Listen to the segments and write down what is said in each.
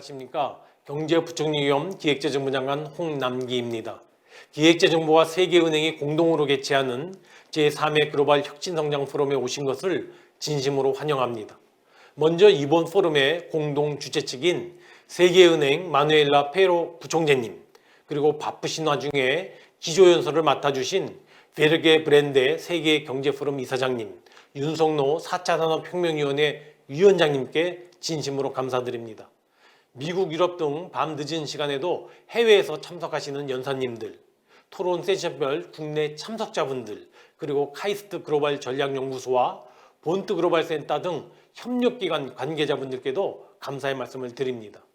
안녕하십니까. 경제부총리 겸 기획재정부장관 홍남기입니다. 기획재정부와 세계은행이 공동으로 개최하는 제3회 글로벌 혁신성장 포럼에 오신 것을 진심으로 환영합니다. 먼저 이번 포럼의 공동 주최 측인 세계은행 마누엘라 페로 부총재님, 그리고 바쁘신 와중에 기조연설을 맡아주신 베르게 브랜드 세계경제포럼 이사장님, 윤석노 4차 산업혁명위원회 위원장님께 진심으로 감사드립니다. 미국, 유럽 등 밤늦은 시간에도 해외에서 참석하시는 연사님들, 토론 세션별 국내 참석자분들, 그리고 카이스트 글로벌 전략연구소와 본트 글로벌 센터 등 협력기관 관계자분들께도 감사의 말씀을 드립니다.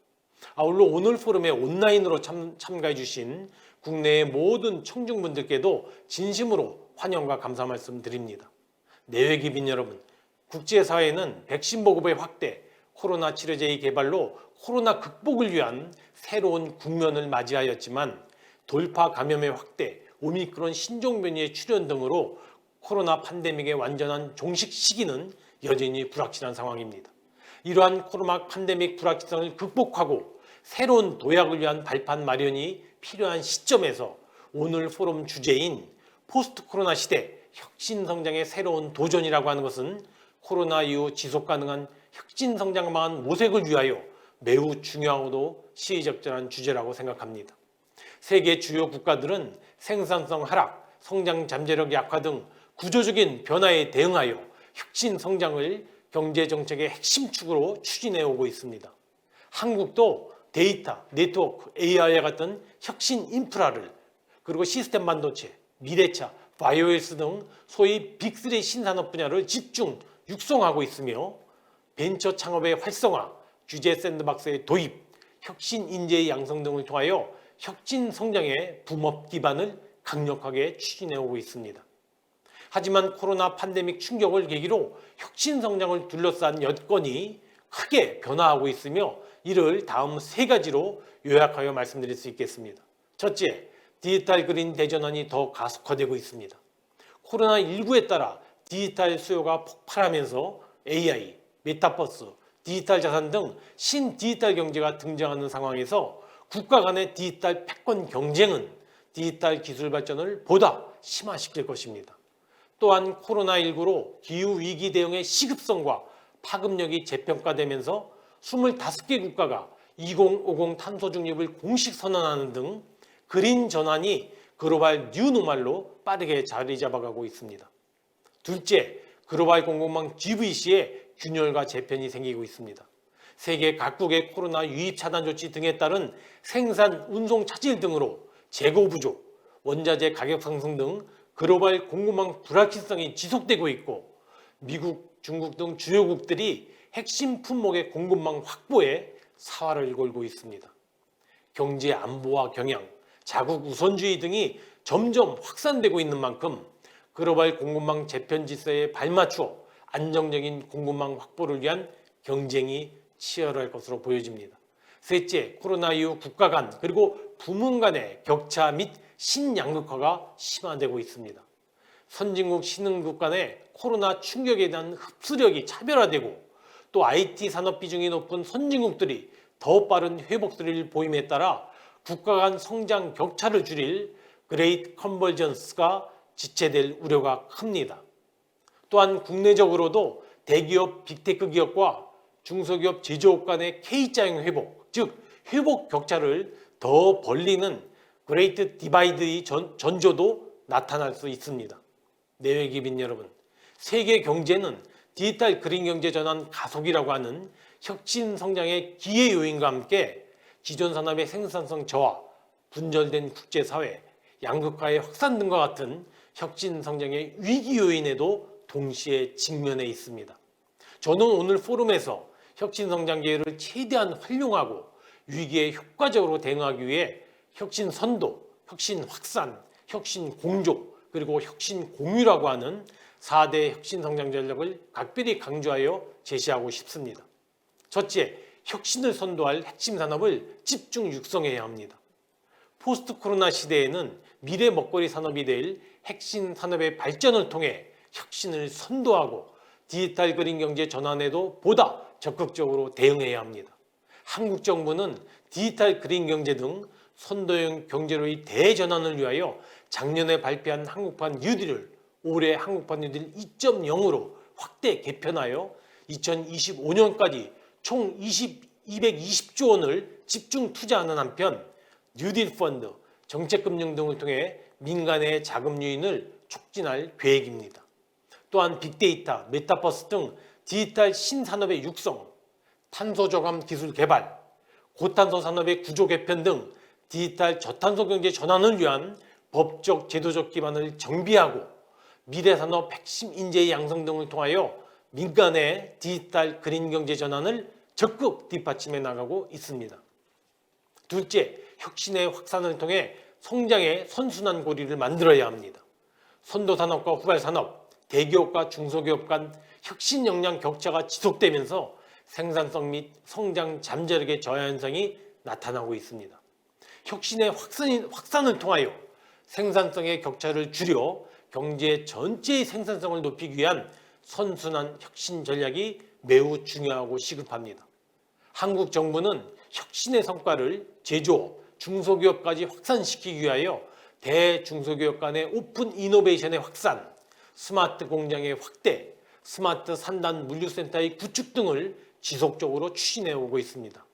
아울러 오늘 포럼에 온라인으로 참가해 주신 국내의 모든 청중분들께도 진심으로 환영과 감사 말씀 드립니다. 내외기빈 여러분, 국제사회는 백신 보급의 확대, 코로나 치료제의 개발로 코로나 극복을 위한 새로운 국면을 맞이하였지만 돌파 감염의 확대, 오미크론 신종 변이의 출현 등으로 코로나 팬데믹의 완전한 종식 시기는 여전히 불확실한 상황입니다. 이러한 코로나 팬데믹 불확실성을 극복하고 새로운 도약을 위한 발판 마련이 필요한 시점에서 오늘 포럼 주제인 포스트 코로나 시대 혁신성장의 새로운 도전이라고 하는 것은 코로나 이후 지속가능한 혁신성장 방안 모색을 위하여 매우 중요하고도 시의적절한 주제라고 생각합니다. 세계 주요 국가들은 생산성 하락, 성장 잠재력 약화 등 구조적인 변화에 대응하여 혁신성장을 경제정책의 핵심축으로 추진해 오고 있습니다. 한국도 데이터, 네트워크, AI와 같은 혁신 인프라를, 그리고 시스템 반도체, 미래차, 바이오헬스 등 소위 빅3 신산업 분야를 집중 육성하고 있으며 벤처 창업의 활성화, 규제 샌드박스의 도입, 혁신 인재의 양성 등을 통하여 혁신 성장의 붐업 기반을 강력하게 추진해 오고 있습니다. 하지만 코로나 팬데믹 충격을 계기로 혁신 성장을 둘러싼 여건이 크게 변화하고 있으며 이를 다음 세 가지로 요약하여 말씀드릴 수 있겠습니다. 첫째, 디지털 그린 대전환이 더 가속화되고 있습니다. 코로나19에 따라 디지털 수요가 폭발하면서 AI, 메타버스, 디지털 자산 등 신디지털 경제가 등장하는 상황에서 국가 간의 디지털 패권 경쟁은 디지털 기술 발전을 보다 심화시킬 것입니다. 또한 코로나19로 기후위기 대응의 시급성과 파급력이 재평가되면서 25개 국가가 2050 탄소 중립을 공식 선언하는 등 그린 전환이 글로벌 뉴노멀로 빠르게 자리 잡아가고 있습니다. 둘째, 글로벌 공급망 GVC의 균열과 재편이 생기고 있습니다. 세계 각국의 코로나 유입 차단 조치 등에 따른 생산, 운송 차질 등으로 재고 부족, 원자재 가격 상승 등 글로벌 공급망 불확실성이 지속되고 있고 미국, 중국 등 주요국들이 핵심 품목의 공급망 확보에 사활을 걸고 있습니다. 경제 안보와 경영, 자국 우선주의 등이 점점 확산되고 있는 만큼 글로벌 공급망 재편 질서에 발맞추어 안정적인 공급망 확보를 위한 경쟁이 치열할 것으로 보여집니다. 셋째, 코로나 이후 국가 간 그리고 부문 간의 격차 및 신양극화가 심화되고 있습니다. 선진국, 신흥국 간의 코로나 충격에 대한 흡수력이 차별화되고 또 IT 산업 비중이 높은 선진국들이 더 빠른 회복세를 보임에 따라 국가 간 성장 격차를 줄일 그레이트 컨버전스가 지체될 우려가 큽니다. 또한 국내적으로도 대기업 빅테크 기업과 중소기업 제조업 간의 K자형 회복, 즉 회복 격차를 더 벌리는 그레이트 디바이드의 전조도 나타날 수 있습니다. 내외기빈 여러분, 세계 경제는 디지털 그린 경제 전환 가속이라고 하는 혁신 성장의 기회 요인과 함께 기존 산업의 생산성 저하, 분절된 국제사회, 양극화의 확산 등과 같은 혁신 성장의 위기 요인에도 동시에 직면해 있습니다. 저는 오늘 포럼에서 혁신 성장 기회를 최대한 활용하고 위기에 효과적으로 대응하기 위해 혁신 선도, 혁신 확산, 혁신 공조, 그리고 혁신 공유라고 하는 4대 혁신 성장 전략을 각별히 강조하여 제시하고 싶습니다. 첫째, 혁신을 선도할 핵심 산업을 집중 육성해야 합니다. 포스트 코로나 시대에는 미래 먹거리 산업이 될 핵심 산업의 발전을 통해 혁신을 선도하고 디지털 그린 경제 전환에도 보다 적극적으로 대응해야 합니다. 한국 정부는 디지털 그린 경제 등 선도형 경제로의 대전환을 위하여 작년에 발표한 한국판 뉴딜을 올해 한국판 뉴딜 2.0으로 확대 개편하여 2025년까지 총 220조 원을 집중 투자하는 한편 뉴딜 펀드, 정책금융 등을 통해 민간의 자금 유인을 촉진할 계획입니다. 또한 빅데이터, 메타버스 등 디지털 신산업의 육성, 탄소 저감 기술 개발, 고탄소 산업의 구조 개편 등 디지털 저탄소 경제 전환을 위한 법적, 제도적 기반을 정비하고 미래 산업 핵심 인재의 양성 등을 통하여 민간의 디지털 그린 경제 전환을 적극 뒷받침해 나가고 있습니다. 둘째, 혁신의 확산을 통해 성장의 선순환 고리를 만들어야 합니다. 선도산업과 후발산업, 대기업과 중소기업 간 혁신 역량 격차가 지속되면서 생산성 및 성장 잠재력의 저하 현상이 나타나고 있습니다. 혁신의 확산을 통하여 생산성의 격차를 줄여 경제 전체의 생산성을 높이기 위한 선순환 혁신 전략이 매우 중요하고 시급합니다. 한국 정부는 혁신의 성과를 제조업, 중소기업까지 확산시키기 위하여 대중소기업 간의 오픈 이노베이션의 확산, 스마트 공장의 확대, 스마트 산단 물류센터의 구축 등을 지속적으로 추진해 오고 있습니다.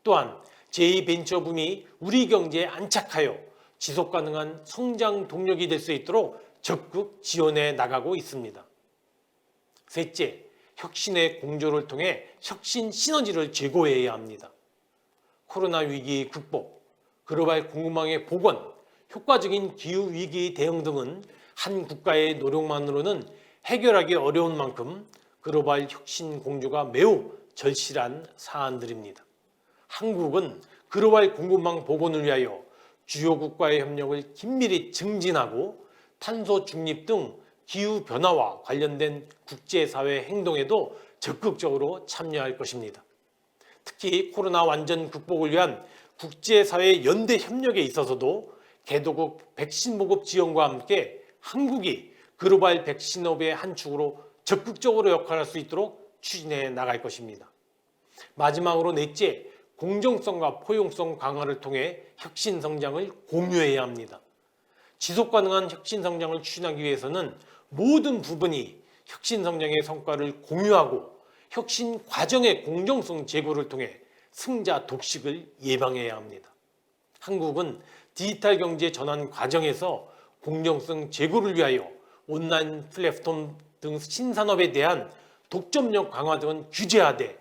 또한 제2벤처붐이 우리 경제에 안착하여 지속가능한 성장 동력이 될 수 있도록 적극 지원해 나가고 있습니다. 셋째, 혁신의 공조를 통해 혁신 시너지를 제고해야 합니다. 코로나 위기 극복, 글로벌 공급망의 복원, 효과적인 기후위기 대응 등은 한 국가의 노력만으로는 해결하기 어려운 만큼 글로벌 혁신 공조가 매우 절실한 사안들입니다. 한국은 글로벌 공급망 복원을 위하여 주요 국가의 협력을 긴밀히 증진하고 탄소 중립 등 기후변화와 관련된 국제사회 행동에도 적극적으로 참여할 것입니다. 특히 코로나 완전 극복을 위한 국제사회 연대 협력에 있어서도 개도국 백신 보급 지원과 함께 한국이 글로벌 백신업의 한 축으로 적극적으로 역할할 수 있도록 추진해 나갈 것입니다. 마지막으로 넷째, 공정성과 포용성 강화를 통해 혁신 성장을 공유해야 합니다. 지속 가능한 혁신 성장을 추진하기 위해서는 모든 부분이 혁신 성장의 성과를 공유하고 혁신 과정의 공정성 제고를 통해 승자 독식을 예방해야 합니다. 한국은 디지털 경제 전환 과정에서 공정성 제고를 위하여 온라인 플랫폼 등 신산업에 대한 독점력 강화 등은 규제하되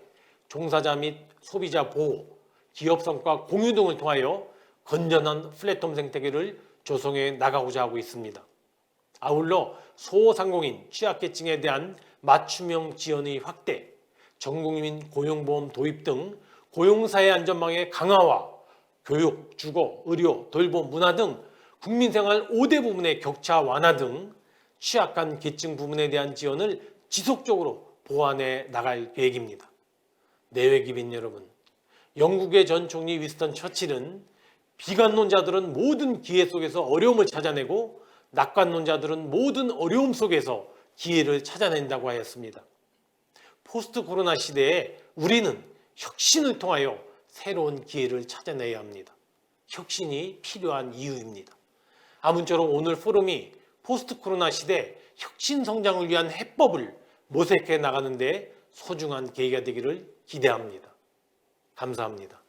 종사자 및 소비자 보호, 기업 성과 공유 등을 통하여 건전한 플랫폼 생태계를 조성해 나가고자 하고 있습니다. 아울러 소상공인, 취약계층에 대한 맞춤형 지원의 확대, 전국민 고용보험 도입 등 고용사회 안전망의 강화와 교육, 주거, 의료, 돌봄, 문화 등 국민생활 5대 부문의 격차 완화 등 취약한 계층 부문에 대한 지원을 지속적으로 보완해 나갈 계획입니다. 내외기빈 여러분, 영국의 전 총리 위스턴 처칠은 비관론자들은 모든 기회 속에서 어려움을 찾아내고 낙관론자들은 모든 어려움 속에서 기회를 찾아낸다고 하였습니다. 포스트 코로나 시대에 우리는 혁신을 통하여 새로운 기회를 찾아내야 합니다. 혁신이 필요한 이유입니다. 아무쪼록 오늘 포럼이 포스트 코로나 시대 혁신 성장을 위한 해법을 모색해 나가는 데 소중한 계기가 되기를 기대합니다. 감사합니다.